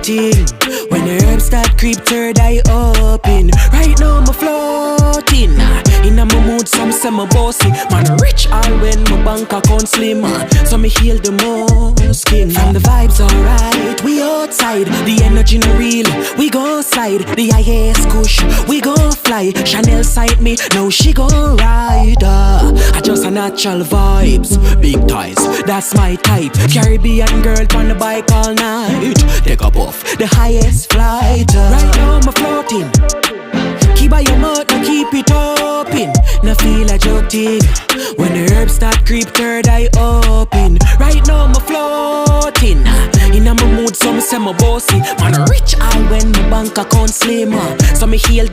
thing. When the herbs start creep, third eye open. Right now I'm floating. In a mood, some say my bossy. Man rich all when my bank account slim. So me heal the most king. From the vibes alright, we outside. The energy no real, we gon' slide. The highest kush, we gon' fly. Chanel side me, now she gon' ride. I just a natural vibes, big ties, that's my type. Caribbean girl on the bike all night. Take up off the highest flight. Right now I'm floating. Keep by your mouth, now keep it open. Now feel a joking. When the herbs start creep, third eye open. Right now I'm floating. In a mood, some say my bossy. Man rich all when my bank account slim. So me heal the